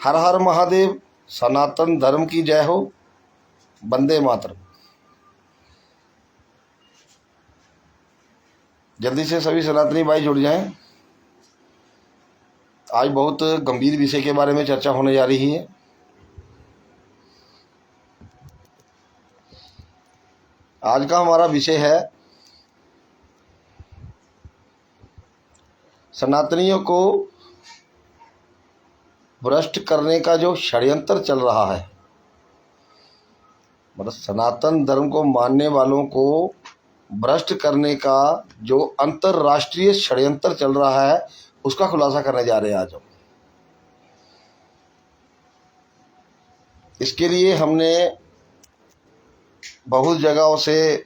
हर हर महादेव, सनातन धर्म की जय हो, वंदे मातरम। जल्दी से सभी सनातनी भाई जुड़ जाएं। आज बहुत गंभीर विषय के बारे में चर्चा होने जा रही है। आज का हमारा विषय है सनातनियों को भ्रष्ट करने का जो षड्यंत्र चल रहा है, मतलब सनातन धर्म को मानने वालों को भ्रष्ट करने का जो अंतर्राष्ट्रीय षड्यंत्र चल रहा है, उसका खुलासा करने जा रहे हैं आज हम। इसके लिए हमने बहुत जगहों से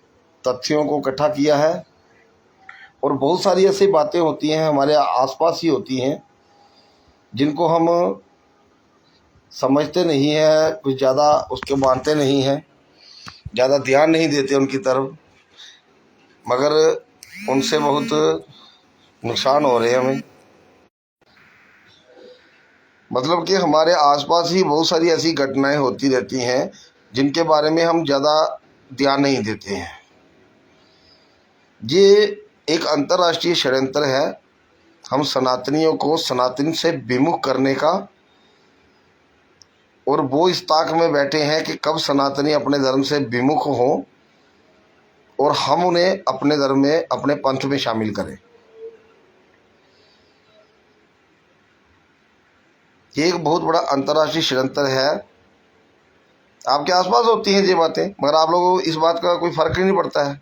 तथ्यों को इकट्ठा किया है और बहुत सारी ऐसी बातें होती हैं, हमारे आसपास ही होती हैं, जिनको हम समझते नहीं हैं, कुछ ज़्यादा उसके मानते नहीं हैं, ज़्यादा ध्यान नहीं देते उनकी तरफ, मगर उनसे बहुत नुकसान हो रहे हैं हमें। मतलब कि हमारे आसपास ही बहुत सारी ऐसी घटनाएं होती रहती हैं जिनके बारे में हम ज़्यादा ध्यान नहीं देते हैं। ये एक अंतर्राष्ट्रीय षड्यंत्र है, हम सनातनियों को सनातन से विमुख करने का, और वो इस ताक में बैठे हैं कि कब सनातनी अपने धर्म से विमुख हों और हम उन्हें अपने धर्म में, अपने पंथ में शामिल करें। ये एक बहुत बड़ा अंतर्राष्ट्रीय षड्यंत्र है। आपके आसपास होती हैं ये बातें, मगर आप लोगों को इस बात का कोई फर्क ही नहीं पड़ता है।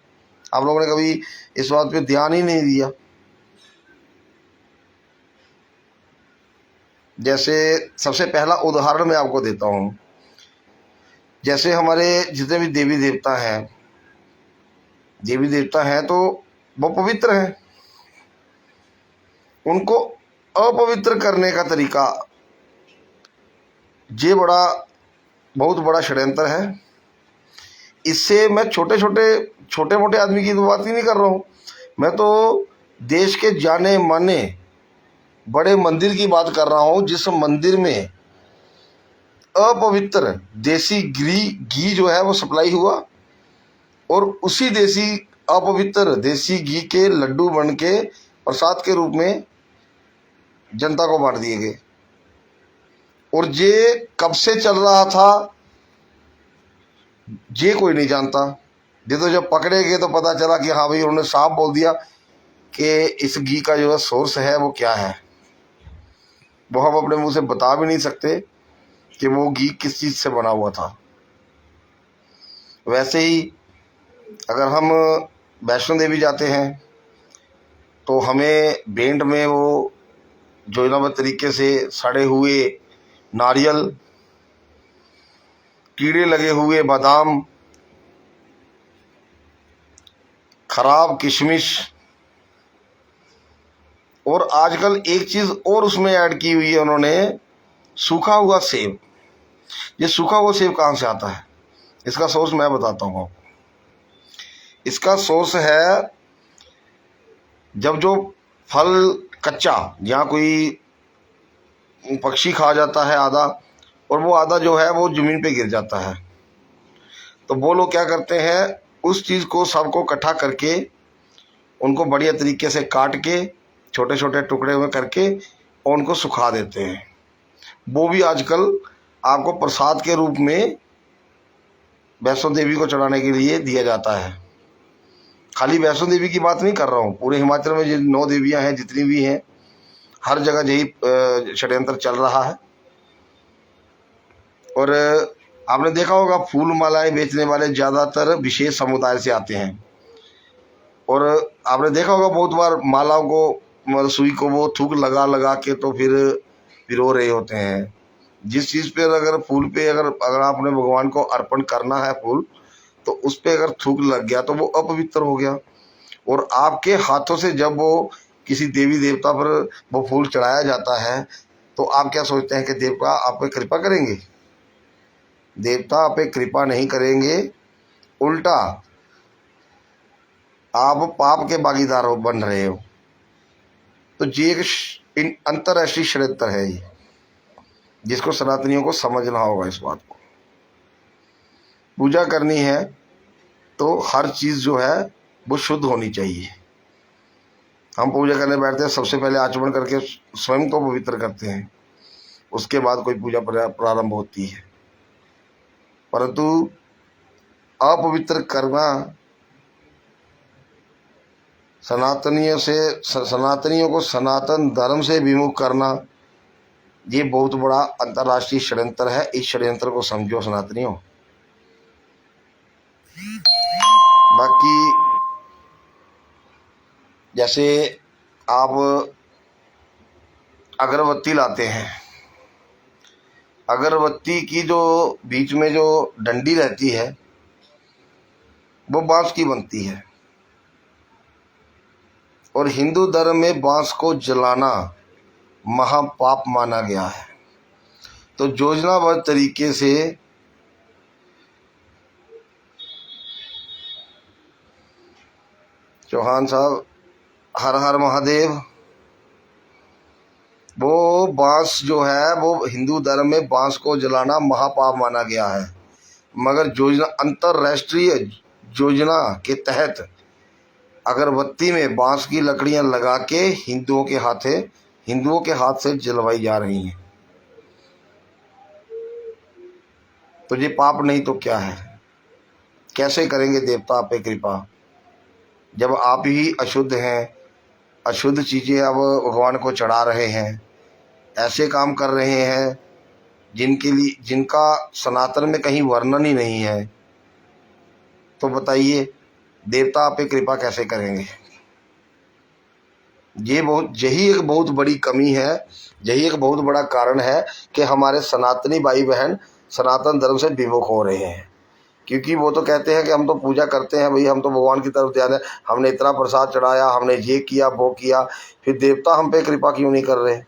आप लोगों ने कभी इस बात पे ध्यान ही नहीं दिया। जैसे सबसे पहला उदाहरण मैं आपको देता हूँ। जैसे हमारे जितने भी देवी देवता हैं तो वो पवित्र हैं। उनको अपवित्र करने का तरीका, ये बहुत बड़ा षड्यंत्र है। इससे मैं छोटे मोटे आदमी की तो बात ही नहीं कर रहा हूँ, मैं तो देश के जाने माने बड़े मंदिर की बात कर रहा हूँ, जिस मंदिर में अपवित्र देसी घी जो है वो सप्लाई हुआ और उसी अपवित्र देसी घी के लड्डू बन के प्रसाद के रूप में जनता को बांट दिए गए। और ये कब से चल रहा था ये कोई नहीं जानता। ये तो जब पकड़े गए तो पता चला कि हाँ भाई, उन्होंने साफ बोल दिया कि इस घी का जो सोर्स है वो क्या है। वो हम अपने मुंह से बता भी नहीं सकते कि वो घी किस चीज़ से बना हुआ था। वैसे ही अगर हम वैष्णो देवी जाते हैं तो हमें भेंट में वो जोइनाबद्ध तरीके से सड़े हुए नारियल, कीड़े लगे हुए बादाम, खराब किशमिश, और आजकल एक चीज़ और उसमें ऐड की हुई है उन्होंने, सूखा हुआ सेब। ये सूखा हुआ सेब कहाँ से आता है? इसका सोर्स मैं बताता हूँ आपको। इसका सोर्स है, जब जो फल कच्चा, जहाँ कोई पक्षी खा जाता है आधा, और वो आधा जो है वो ज़मीन पे गिर जाता है, तो वो लोग क्या करते हैं, उस चीज़ को सबको इकट्ठा करके उनको बढ़िया तरीके से काट के छोटे छोटे टुकड़े में करके और उनको सुखा देते हैं। वो भी आजकल आपको प्रसाद के रूप में वैष्णो देवी को चढ़ाने के लिए दिया जाता है। खाली वैष्णो देवी की बात नहीं कर रहा हूँ, पूरे हिमाचल में जो 9 देवियाँ हैं, जितनी भी हैं, हर जगह यही षड्यंत्र चल रहा है। और आपने देखा होगा, फूल मालाएं बेचने वाले ज़्यादातर विशेष समुदाय से आते हैं। और आपने देखा होगा बहुत बार मालाओं को, सुई को वो थूक लगा लगा के तो फिर पिरो रहे होते हैं। जिस चीज़ पे अगर फूल पे अगर आपने भगवान को अर्पण करना है फूल, तो उस पे अगर थूक लग गया तो वो अपवित्र हो गया। और आपके हाथों से जब वो किसी देवी देवता पर वो फूल चढ़ाया जाता है, तो आप क्या सोचते हैं कि देवता आप पे कृपा करेंगे? देवता आप पे कृपा नहीं करेंगे, उल्टा आप पाप के भागीदार बन रहे हो। तो ये एक अंतर्राष्ट्रीय षड्यंत्र है। जिसको सनातनियों को समझना होगा इस बात को। पूजा करनी है तो हर चीज़ जो है वो शुद्ध होनी चाहिए। हम पूजा करने बैठते हैं, सबसे पहले आचमन करके स्वयं को पवित्र करते हैं, उसके बाद कोई पूजा प्रारंभ होती है। परंतु अपवित्र करना, सनातनियों को सनातन धर्म से विमुख करना, ये बहुत बड़ा अंतर्राष्ट्रीय षड्यंत्र है। इस षड्यंत्र को समझो सनातनियों। बाकी जैसे आप अगरबत्ती लाते हैं, अगरबत्ती की जो बीच में जो डंडी रहती है वो बांस की बनती है, और हिंदू धर्म में बांस को जलाना महापाप माना गया है। तो योजनाबद्ध तरीके से चौहान साहब, हर हर महादेव, वो बांस जो है वो हिंदू धर्म में बांस को जलाना महापाप माना गया है, मगर योजना, अंतर्राष्ट्रीय योजना के तहत अगरबत्ती में बांस की लकड़ियां लगा के हिंदुओं के हाथ से जलवाई जा रही हैं। तो ये पाप नहीं तो क्या है? कैसे करेंगे देवता आप पे कृपा, जब आप ही अशुद्ध हैं? अशुद्ध चीज़ें अब भगवान को चढ़ा रहे हैं, ऐसे काम कर रहे हैं जिनका सनातन में कहीं वर्णन ही नहीं है। तो बताइए देवता आप पे कृपा कैसे करेंगे? यही एक बहुत बड़ी कमी है, यही एक बहुत बड़ा कारण है कि हमारे सनातनी भाई बहन सनातन धर्म से विमुख हो रहे हैं। क्योंकि वो तो कहते हैं कि हम तो पूजा करते हैं भाई, हम तो भगवान की तरफ ध्यान है, हमने इतना प्रसाद चढ़ाया, हमने ये किया वो किया, फिर देवता हम पे कृपा क्यों नहीं कर रहे?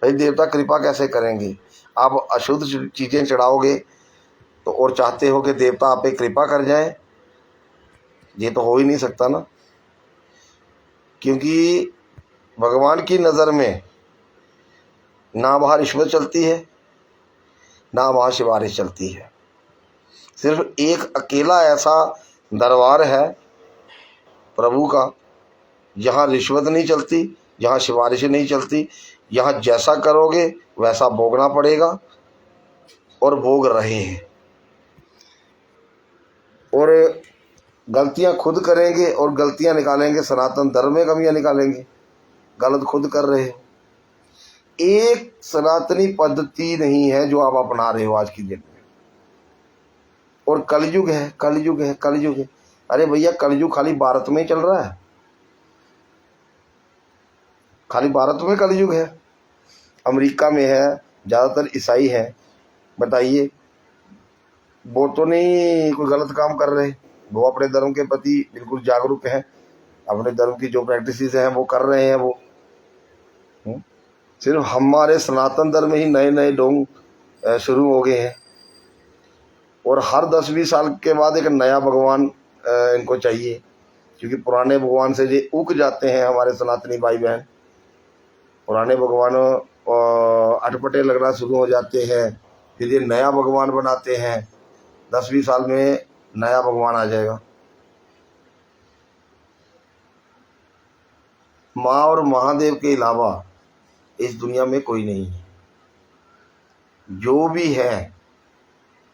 भाई देवता कृपा कैसे करेंगे? आप अशुद्ध चीज़ें चढ़ाओगे तो, और चाहते हो कि देवता आप पे कृपा कर जाए, ये तो हो ही नहीं सकता ना। क्योंकि भगवान की नज़र में ना वहाँ रिश्वत चलती है, ना वहाँ सिफारिश चलती है। सिर्फ एक अकेला ऐसा दरबार है प्रभु का जहाँ रिश्वत नहीं चलती, जहाँ सिफारिशें नहीं चलती, यहाँ जैसा करोगे वैसा भोगना पड़ेगा, और भोग रहे हैं। और गलतियाँ खुद करेंगे और गलतियाँ निकालेंगे, सनातन धर्म में कमियाँ निकालेंगे, गलत खुद कर रहे हो। एक सनातनी पद्धति नहीं है जो आप अपना रहे हो आज की डेट में। और कलयुग है, कलयुग है, कलयुग है। अरे भैया कलयुग खाली भारत में ही चल रहा है? खाली भारत में कलयुग है? अमेरिका में है, ज़्यादातर ईसाई है। बताइए वो तो नहीं कोई गलत काम कर रहे, वो अपने धर्म के प्रति बिल्कुल जागरूक हैं, अपने धर्म की जो प्रैक्टिसेस हैं वो कर रहे हैं। वो सिर्फ हमारे सनातन धर्म में ही नए नए ढोंग शुरू हो गए हैं, और हर 10-20 साल के बाद एक नया भगवान इनको चाहिए, क्योंकि पुराने भगवान से ये उग जाते हैं हमारे सनातनी भाई बहन। पुराने भगवान अटपटे लगना शुरू हो जाते हैं, फिर ये नया भगवान बनाते हैं। 10-20 साल में नया भगवान आ जाएगा। माँ और महादेव के अलावा इस दुनिया में कोई नहीं है। जो भी है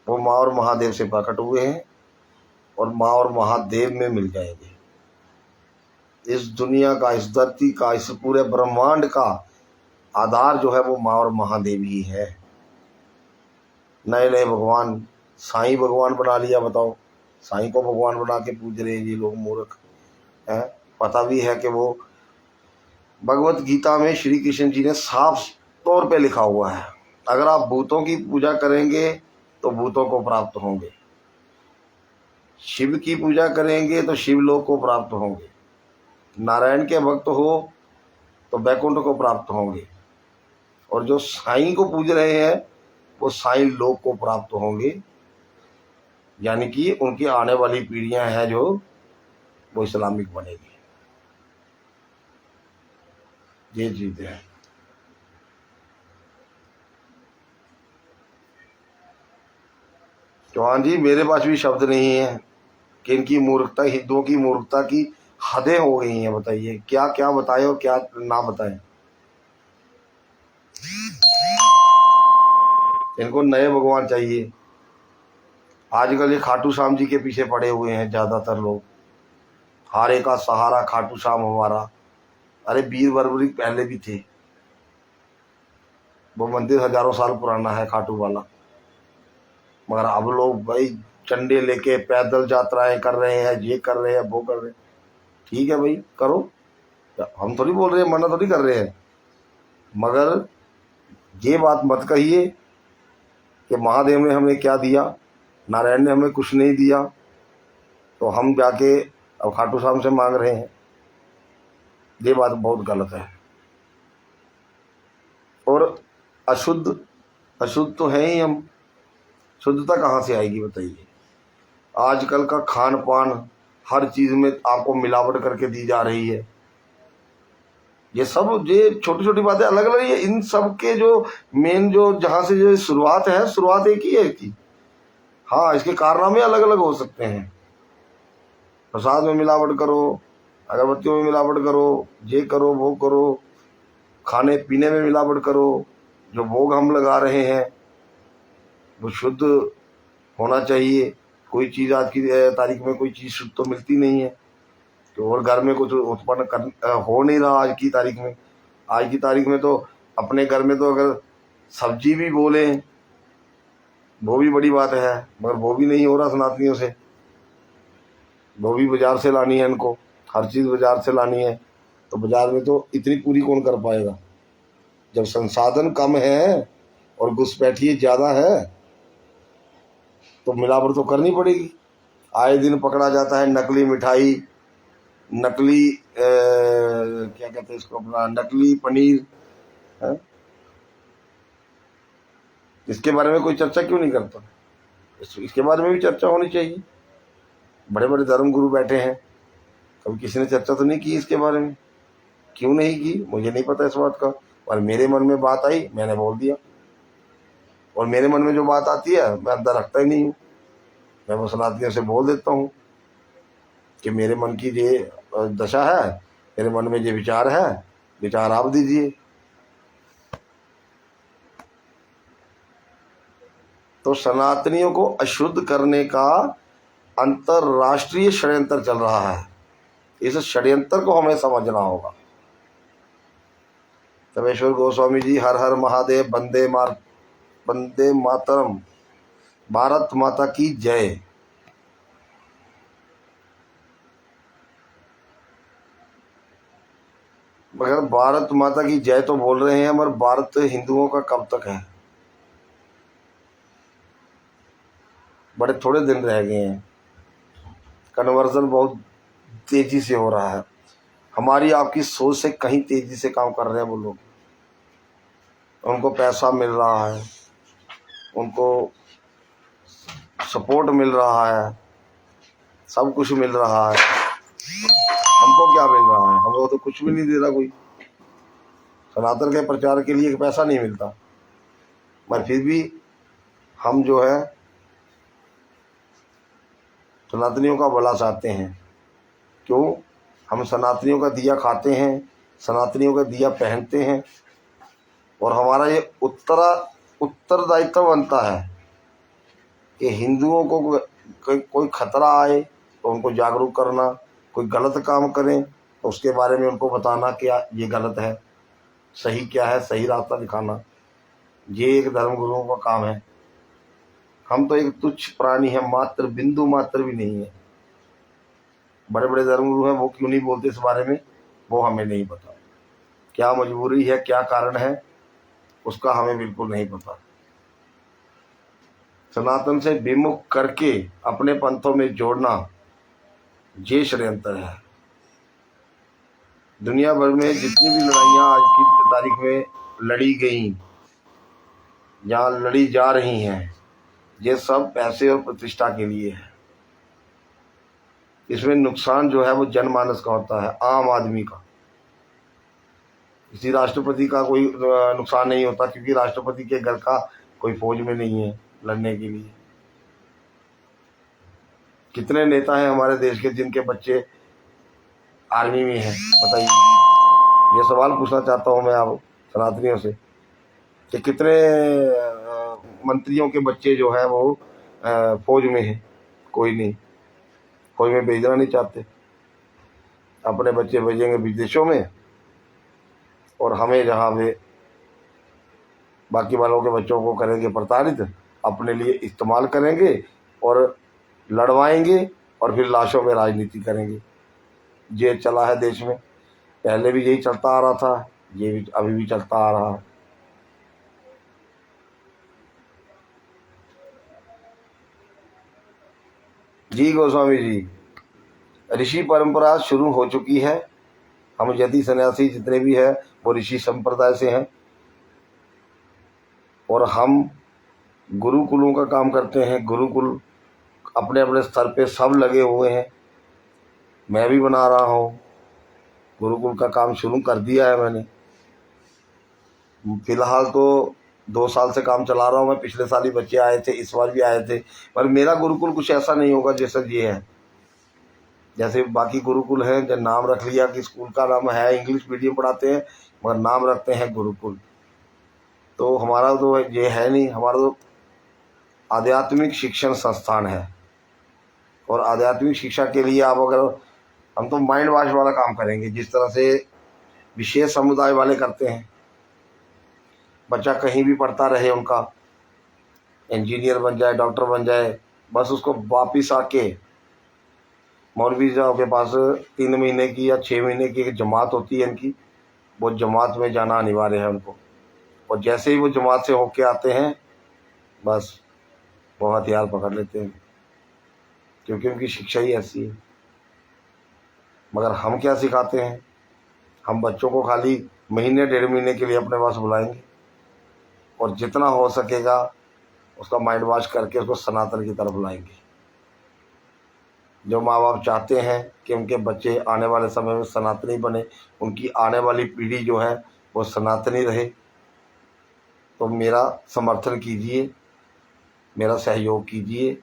वो माँ और महादेव से प्रकट हुए हैं, और माँ और महादेव में मिल जाएंगे। इस दुनिया का, इस धरती का, इस पूरे ब्रह्मांड का आधार जो है वो माँ और महादेव ही है। नए नए भगवान, साईं भगवान बना लिया। बताओ, साईं को भगवान बना के पूज रहे हैं ये लोग, मूर्ख हैं। पता भी है कि वो भगवत गीता में श्री कृष्ण जी ने साफ तौर पे लिखा हुआ है, अगर आप भूतों की पूजा करेंगे तो भूतों को प्राप्त होंगे, शिव की पूजा करेंगे तो शिवलोक को प्राप्त होंगे, नारायण के भक्त हो तो बैकुंठ को प्राप्त होंगे, और जो साईं को पूज रहे हैं वो साईं लोक को प्राप्त होंगे। यानी कि उनकी आने वाली पीढ़ियां हैं जो वो इस्लामिक बनेगी। ये चीज़ है। चौहान जी, मेरे पास भी शब्द नहीं है कि इनकी मूर्खता, हिंदुओं की मूर्खता की हदें हो गई हैं। बताइए क्या क्या बताएं और क्या ना बताएं। इनको नए भगवान चाहिए। आजकल ये खाटू श्याम जी के पीछे पड़े हुए हैं ज्यादातर लोग। हारे का सहारा खाटू श्याम हमारा। अरे वीर बर्बरी पहले भी थे, वो मंदिर हजारों साल पुराना है खाटू वाला। मगर अब लोग भाई झंडे लेके पैदल यात्राएं कर रहे हैं, ये कर रहे हैं, वो कर रहे हैं। ठीक है भाई, करो, हम थोड़ी बोल रहे हैं, मना थोड़ी कर रहे हैं। मगर ये बात मत कहिए कि महादेव ने हमें क्या दिया, नारायण ने हमें कुछ नहीं दिया, तो हम जाके अब खाटू श्याम से मांग रहे हैं। ये बात बहुत गलत है। और अशुद्ध, अशुद्ध तो है ही हम, शुद्धता कहाँ से आएगी बताइए। आजकल का खान पान हर चीज में आपको मिलावट करके दी जा रही है। ये सब, ये छोटी छोटी बातें अलग अलग है, इन सब के जो मेन जो जहां से जो शुरुआत है, शुरुआत एक ही है इसकी। हाँ, इसके कारनामे अलग अलग हो सकते हैं। प्रसाद में मिलावट करो, अगरबत्तियों में मिलावट करो, ये करो वो करो, खाने पीने में मिलावट करो। जो भोग हम लगा रहे हैं वो शुद्ध होना चाहिए। कोई चीज़ आज की तारीख में कोई चीज़ शुद्ध तो मिलती नहीं है, तो और घर में कुछ उत्पन्न हो नहीं रहा आज की तारीख में। आज की तारीख में तो अपने घर में तो अगर सब्जी भी बोले वो भी बड़ी बात है, मगर वो भी नहीं हो रहा सनातनियों से। वो भी बाजार से लानी है इनको, हर चीज़ बाजार से लानी है। तो बाजार में तो इतनी पूरी कौन कर पाएगा। जब संसाधन कम है और घुसपैठिए ज़्यादा है तो मिलावट तो करनी पड़ेगी। आए दिन पकड़ा जाता है नकली मिठाई, नकली क्या कहते हैं इसको, अपना नकली पनीर है? इसके बारे में कोई चर्चा क्यों नहीं करता। इसके बारे में भी चर्चा होनी चाहिए। बड़े बड़े धर्म गुरु बैठे हैं, कभी किसी ने चर्चा तो नहीं की इसके बारे में। क्यों नहीं की मुझे नहीं पता इस बात का, और मेरे मन में बात आई मैंने बोल दिया। और मेरे मन में जो बात आती है मैं अंदर रखता ही नहीं हूँ, मैं वो सनातनियों से बोल देता हूँ कि मेरे मन की ये दशा है, मेरे मन में ये विचार है, विचार आप दीजिए। तो सनातनियों को अशुद्ध करने का अंतरराष्ट्रीय षड्यंत्र चल रहा है। इस षड्यंत्र को हमें समझना होगा। तपेश्वर गोस्वामी जी, हर हर महादेव, वंदे मातरम, भारत माता की जय। मगर भारत माता की जय तो बोल रहे हैं, मगर भारत हिंदुओं का कब तक है। बड़े थोड़े दिन रह गए हैं, कन्वर्जन बहुत तेजी से हो रहा है। हमारी आपकी सोच से कहीं तेजी से काम कर रहे हैं वो लोग। उनको पैसा मिल रहा है, उनको सपोर्ट मिल रहा है, सब कुछ मिल रहा है। हमको क्या मिल रहा है, हमको तो कुछ भी नहीं दे रहा कोई। सनातन के प्रचार के लिए पैसा नहीं मिलता, मगर फिर भी हम जो है सनातनियों का भला चाहते हैं। क्यों? हम सनातनियों का दिया खाते हैं, सनातनियों का दिया पहनते हैं, और हमारा ये उत्तरदायित्व बनता है कि हिंदुओं को कोई खतरा आए तो उनको जागरूक करना, कोई गलत काम करें तो उसके बारे में उनको बताना क्या ये गलत है, सही क्या है, सही रास्ता दिखाना। ये एक धर्मगुरुओं का काम है। हम तो एक तुच्छ प्राणी है, मात्र बिंदु मात्र भी नहीं है। बड़े बड़े धर्मगुरु हैं, वो क्यों नहीं बोलते इस बारे में, वो हमें नहीं पता। क्या मजबूरी है, क्या कारण है, उसका हमें बिल्कुल नहीं पता। सनातन से विमुख करके अपने पंथों में जोड़ना ये षड्यंत्र है। दुनिया भर में जितनी भी लड़ाइयाँ आज की तारीख में लड़ी गई या लड़ी जा रही हैं, ये सब पैसे और प्रतिष्ठा के लिए है। इसमें नुकसान जो है वो जनमानस का होता है, आम आदमी का। किसी राष्ट्रपति का कोई नुकसान नहीं होता, क्योंकि राष्ट्रपति के घर का कोई फौज में नहीं है लड़ने के लिए। कितने नेता हैं हमारे देश के जिनके बच्चे आर्मी में हैं, बताइए। ये सवाल पूछना चाहता हूँ मैं आप सनातनियों से कि कितने मंत्रियों के बच्चे जो है वो फौज में हैं। कोई नहीं, फौज में भेजना नहीं चाहते, अपने बच्चे भेजेंगे विदेशों में, और हमें जहाँ वे बाकी वालों के बच्चों को करेंगे प्रताड़ित, अपने लिए इस्तेमाल करेंगे और लड़वाएंगे, और फिर लाशों में राजनीति करेंगे। ये चला है देश में, पहले भी यही चलता आ रहा था, ये भी अभी भी चलता आ रहा है। जी गोस्वामी जी, ऋषि परंपरा शुरू हो चुकी है। हम यति सन्यासी जितने भी हैं वो ऋषि संप्रदाय से हैं, और हम गुरुकुलों का काम करते हैं। गुरुकुल अपने अपने स्तर पे सब लगे हुए हैं, मैं भी बना रहा हूँ। गुरुकुल का काम शुरू कर दिया है मैंने। फिलहाल तो 2 साल से काम चला रहा हूँ मैं। पिछले साल ही बच्चे आए थे, इस बार भी आए थे, पर मेरा गुरुकुल कुछ ऐसा नहीं होगा जैसा ये है। जैसे बाकी गुरुकुल हैं, जब नाम रख लिया कि स्कूल का नाम है, इंग्लिश मीडियम पढ़ाते हैं मगर नाम रखते हैं गुरुकुल। तो हमारा तो ये है नहीं, हमारा तो आध्यात्मिक शिक्षण संस्थान है। और आध्यात्मिक शिक्षा के लिए आप अगर, हम तो माइंड वॉश वाला काम करेंगे, जिस तरह से विशेष समुदाय वाले करते हैं। बच्चा कहीं भी पढ़ता रहे, उनका इंजीनियर बन जाए, डॉक्टर बन जाए, बस उसको वापिस आके मौलवी साहब के पास 3 महीने की या 6 महीने की एक जमात होती है इनकी, वो जमात में जाना अनिवार्य है उनको। और जैसे ही वो जमात से होके आते हैं, बस वो हथियार पकड़ लेते हैं, क्योंकि उनकी शिक्षा ही ऐसी है। मगर हम क्या सिखाते हैं? हम बच्चों को खाली महीने 1.5 महीने के लिए अपने पास बुलाएंगे, और जितना हो सकेगा उसका माइंड वॉश करके उसको सनातन की तरफ लाएंगे। जो माँ बाप चाहते हैं कि उनके बच्चे आने वाले समय में सनातनी बने, उनकी आने वाली पीढ़ी जो है वो सनातनी रहे, तो मेरा समर्थन कीजिए, मेरा सहयोग कीजिए।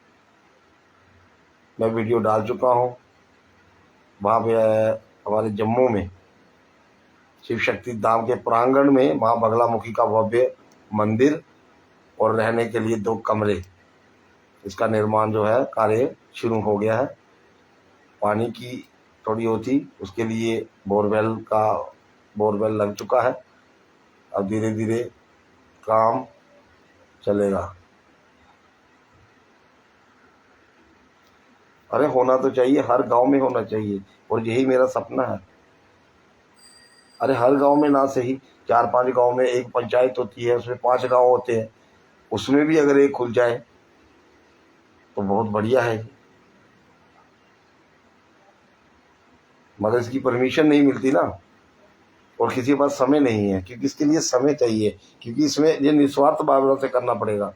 मैं वीडियो डाल चुका हूँ। वहाँ पे हमारे जम्मू में शिव शक्ति धाम के प्रांगण में माँ बगलामुखी का भव्य मंदिर और रहने के लिए 2 कमरे, इसका निर्माण जो है कार्य शुरू हो गया है। पानी की थोड़ी होती, उसके लिए बोरवेल लग चुका है। अब धीरे धीरे काम चलेगा। अरे होना तो चाहिए, हर गांव में होना चाहिए, और यही मेरा सपना है। अरे हर गांव में ना सही, 4-5 गांव में एक पंचायत होती है, उसमें 5 गांव होते हैं, उसमें भी अगर एक खुल जाए तो बहुत बढ़िया है। मगर इसकी परमिशन नहीं मिलती ना, और किसी के पास समय नहीं है, क्योंकि इसके लिए समय चाहिए, क्योंकि इसमें ये निस्वार्थ भावना से करना पड़ेगा।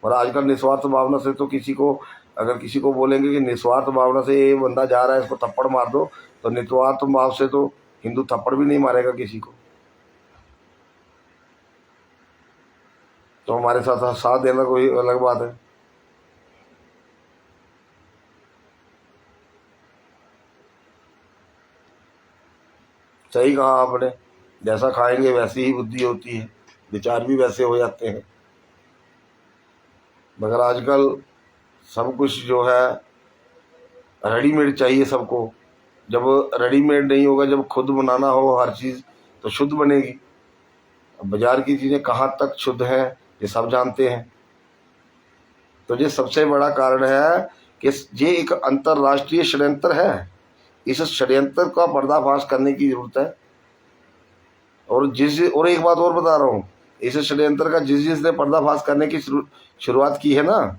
और आजकल निस्वार्थ भावना से तो किसी को, अगर किसी को बोलेंगे कि निस्वार्थ भावना से ये बंदा जा रहा है इसको थप्पड़ मार दो, तो निस्वार्थ भाव से तो हिंदू थप्पड़ भी नहीं मारेगा किसी को। तो हमारे साथ साथ देना कोई अलग बात है। सही कहा आपने, जैसा खाएंगे वैसी ही बुद्धि होती है, विचार भी वैसे हो जाते हैं। मगर आजकल सब कुछ जो है रेडीमेड चाहिए सबको। जब रेडीमेड नहीं होगा, जब खुद बनाना हो हर चीज़, तो शुद्ध बनेगी। अब बाजार की चीज़ें कहाँ तक शुद्ध हैं ये सब जानते हैं। तो ये सबसे बड़ा कारण है कि ये एक अंतर्राष्ट्रीय षड्यंत्र है। इस षड्यंत्र का पर्दाफाश करने की जरूरत है। और एक बात और बता रहा हूँ, इस षड्यंत्र का जिसने पर्दाफाश करने की शुरुआत की है ना,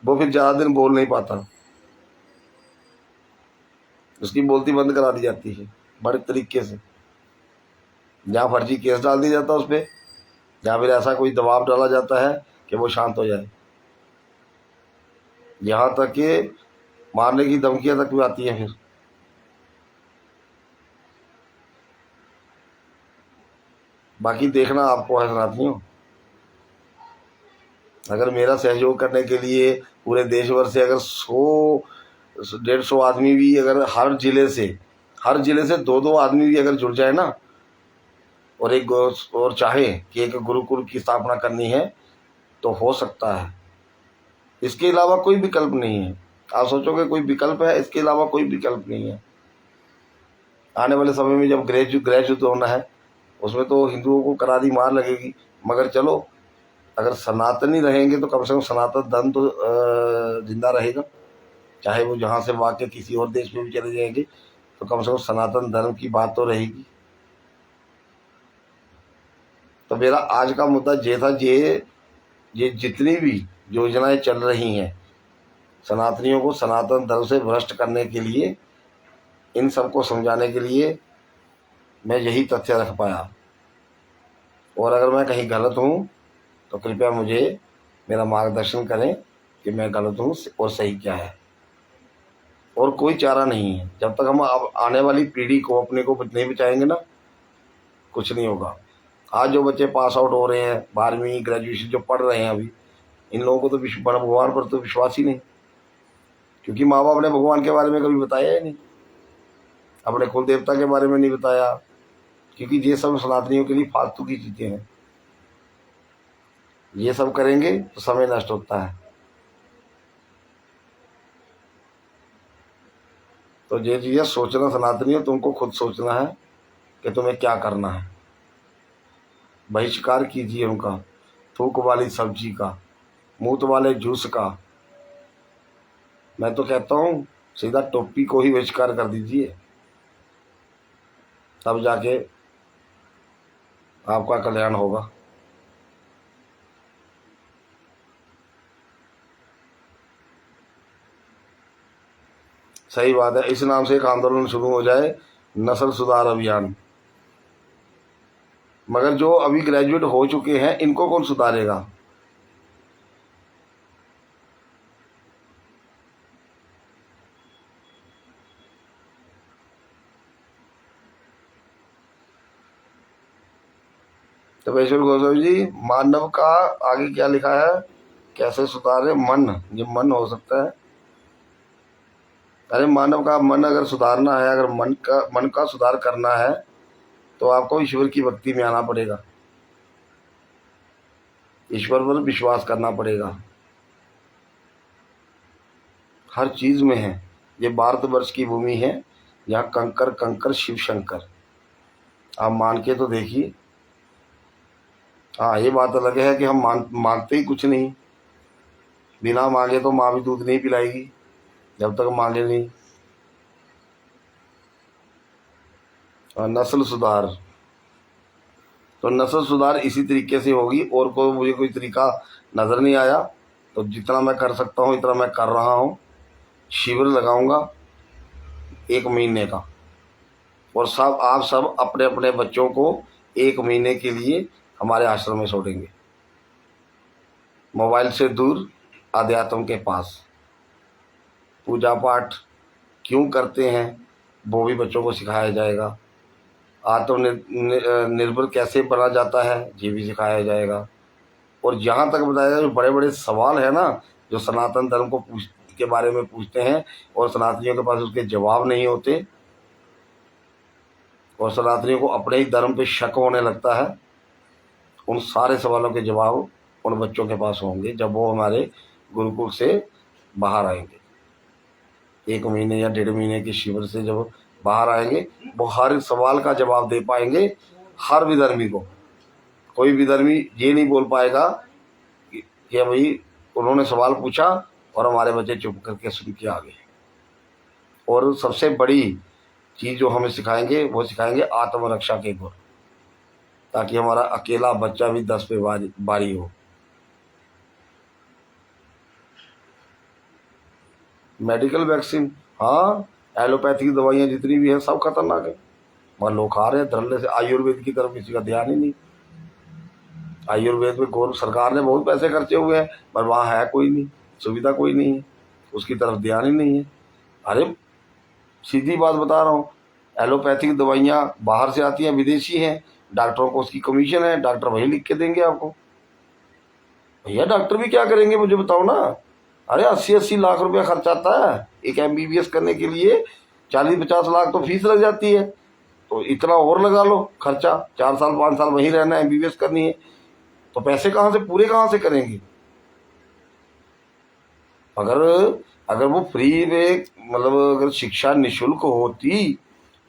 वो फिर ज़्यादा दिन बोल नहीं पाता, उसकी बोलती बंद करा दी जाती है बड़े तरीके से। जहाँ फर्जी केस डाल दिया जाता है उस पर, जहाँ फिर ऐसा कोई दबाव डाला जाता है कि वो शांत हो जाए। यहाँ तक कि मारने की धमकियाँ तक भी आती हैं। फिर बाकी देखना आपको है साथियों, अगर मेरा सहयोग करने के लिए पूरे देश भर से अगर 100-150 आदमी भी, अगर हर जिले से 2-2 आदमी भी अगर जुड़ जाए ना, और चाहे कि एक गुरुकुल की स्थापना करनी है, तो हो सकता है। इसके अलावा कोई विकल्प नहीं है। आप सोचोगे कोई विकल्प है, इसके अलावा कोई विकल्प नहीं है। आने वाले समय में जब ग्रेजुएट होना है, उसमें तो हिंदुओं को करारी मार लगेगी, मगर चलो, अगर सनातनी रहेंगे तो कम से कम सनातन धर्म तो जिंदा रहेगा। चाहे वो जहाँ से वाक़ किसी और देश में भी चले जाएंगे, तो कम से कम सनातन धर्म की बात तो रहेगी। तो मेरा आज का मुद्दा ये था, ये जितनी भी योजनाएं चल रही हैं सनातनियों को सनातन धर्म से भ्रष्ट करने के लिए, इन सबको समझाने के लिए मैं यही तथ्य रख पाया। और अगर मैं कहीं गलत हूँ तो कृपया मुझे मेरा मार्गदर्शन करें कि मैं गलत हूँ और सही क्या है। और कोई चारा नहीं है, जब तक हम आने वाली पीढ़ी को अपने को नहीं बचाएंगे ना, कुछ नहीं होगा। आज जो बच्चे पास आउट हो रहे हैं 12वीं ग्रेजुएशन जो पढ़ रहे हैं अभी, इन लोगों को तो भगवान पर तो विश्वास ही नहीं, क्योंकि माँ बाप ने भगवान के बारे में कभी बताया ही नहीं, अपने कुल देवता के बारे में नहीं बताया, क्योंकि ये सब सनातनियों के लिए फालतू की चीज़ें हैं। ये सब करेंगे तो समय नष्ट होता है। तो ये चीज़ें सोचना सनातनियों, तुमको खुद सोचना है कि तुम्हें क्या करना है। बहिष्कार कीजिए उनका, थूक वाली सब्जी का, मूत वाले जूस का। मैं तो कहता हूँ सीधा टोपी को ही बहिष्कार कर दीजिए, तब जाके आपका कल्याण होगा। सही बात है, इस नाम से एक आंदोलन शुरू हो जाए, नस्ल सुधार अभियान। मगर जो अभी ग्रेजुएट हो चुके हैं, इनको कौन सुधारेगा? तपेश्वर गोस्वामी जी, मानव का आगे क्या लिखा है, कैसे सुधारे मन? ये मन हो सकता है। अरे मानव का मन अगर सुधारना है, अगर मन का सुधार करना है, तो आपको ईश्वर की भक्ति में आना पड़ेगा, ईश्वर पर विश्वास करना पड़ेगा। हर चीज में है। ये भारतवर्ष की भूमि है, यहाँ कंकर कंकर शिव शंकर। आप मान के तो देखिए। हाँ, ये बात अलग है कि हम मांगते ही कुछ नहीं। बिना मांगे तो माँ भी दूध नहीं पिलाएगी जब तक मांगे नहीं। और नस्ल सुधार, तो नस्ल सुधार इसी तरीके से होगी, और मुझे कोई तरीका नज़र नहीं आया। तो जितना मैं कर सकता हूँ इतना मैं कर रहा हूँ। शिविर लगाऊंगा 1 महीने का, और आप सब अपने अपने बच्चों को 1 महीने के लिए हमारे आश्रम में छोड़ेंगे, मोबाइल से दूर, अध्यात्म के पास। पूजा पाठ क्यों करते हैं वो भी बच्चों को सिखाया जाएगा। आत्मनिर्भर कैसे बना जाता है ये भी सिखाया जाएगा। और जहाँ तक बताया जाए, जो बड़े बड़े सवाल है ना, जो सनातन धर्म के बारे में पूछते हैं और सनातनियों के पास उसके जवाब नहीं होते, और सनातनियों को अपने ही धर्म पे शक होने लगता है, उन सारे सवालों के जवाब उन बच्चों के पास होंगे जब वो हमारे गुरुकुल से बाहर आएंगे। 1 महीने या 1.5 महीने के शिविर से जब बाहर आएंगे, वो हर सवाल का जवाब दे पाएंगे। हर विधर्मी को, कोई विधर्मी ये नहीं बोल पाएगा कि भाई उन्होंने सवाल पूछा और हमारे बच्चे चुप करके सुन के आ गए। और सबसे बड़ी चीज़ जो हमें सिखाएंगे, वो सिखाएंगे आत्मरक्षा के गुण, ताकि हमारा अकेला बच्चा भी 10 पे भारी हो। मेडिकल वैक्सीन, हाँ, एलोपैथिक दवाइयाँ जितनी भी हैं सब खतरनाक है, मगर लोग खा रहे हैं धड़ल्ले से। आयुर्वेद की तरफ किसी का ध्यान ही नहीं। आयुर्वेद में सरकार ने बहुत पैसे खर्चे हुए हैं, पर वहाँ है कोई नहीं, सुविधा कोई नहीं है, उसकी तरफ ध्यान ही नहीं है। अरे सीधी बात बता रहा हूँ, एलोपैथिक दवाइयाँ बाहर से आती हैं, विदेशी हैं, डॉक्टरों को उसकी कमीशन है, डॉक्टर वही लिख के देंगे आपको। भैया डॉक्टर भी क्या करेंगे मुझे बताओ ना। अरे 80-80 लाख रुपया खर्च आता है एक MBBS करने के लिए, 40-50 लाख तो फीस लग जाती है, तो इतना और लगा लो खर्चा, 4 साल 5 साल वहीं रहना है, MBBS करनी है, तो पैसे कहाँ से पूरे कहाँ से करेंगे। अगर अगर वो फ्री में, मतलब अगर शिक्षा निशुल्क होती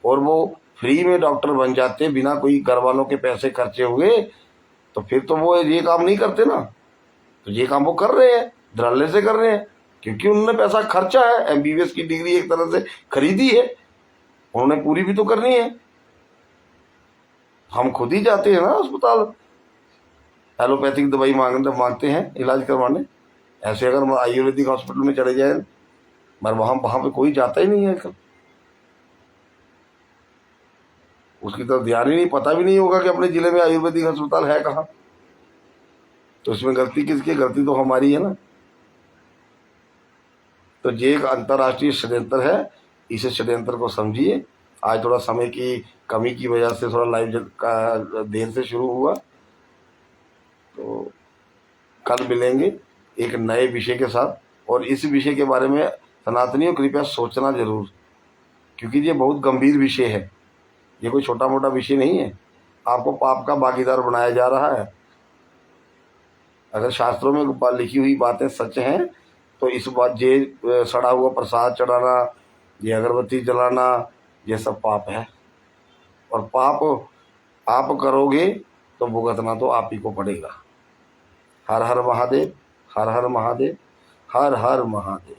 और वो फ्री में डॉक्टर बन जाते बिना कोई घर वालों के पैसे खर्चे हुए, तो फिर तो वो ये काम नहीं करते ना। तो ये काम वो कर रहे हैं, धड़ल्ले से कर रहे हैं, क्योंकि उन्होंने पैसा खर्चा है, MBBS की डिग्री एक तरह से खरीदी है, उन्होंने पूरी भी तो करनी है। हम खुद ही जाते हैं ना अस्पताल, एलोपैथिक दवाई मांगते हैं इलाज करवाने। ऐसे अगर हम आयुर्वेदिक हॉस्पिटल में चले जाए, मगर वहाँ पे कोई जाता ही नहीं है आजकल, उसकी तरफ ध्यान ही नहीं, पता भी नहीं होगा कि अपने जिले में आयुर्वेदिक अस्पताल है कहाँ। तो इसमें गलती किसकी? गलती तो हमारी है ना। तो ये एक अंतर्राष्ट्रीय षड्यंत्र है, इस षड्यंत्र को समझिए। आज थोड़ा समय की कमी की वजह से थोड़ा लाइव का देर से शुरू हुआ, तो कल मिलेंगे एक नए विषय के साथ। और इस विषय के बारे में सनातनियों कृपया सोचना जरूर, क्योंकि ये बहुत गंभीर विषय है, ये कोई छोटा मोटा विषय नहीं है। आपको पाप का भागीदार बनाया जा रहा है। अगर शास्त्रों में लिखी हुई बातें सच हैं, तो इस बात ये सड़ा हुआ प्रसाद चढ़ाना, ये अगरबत्ती जलाना, ये सब पाप है। और पाप आप करोगे तो भुगतना तो आप ही को पड़ेगा। हर हर महादेव, हर हर महादेव, हर हर महादेव।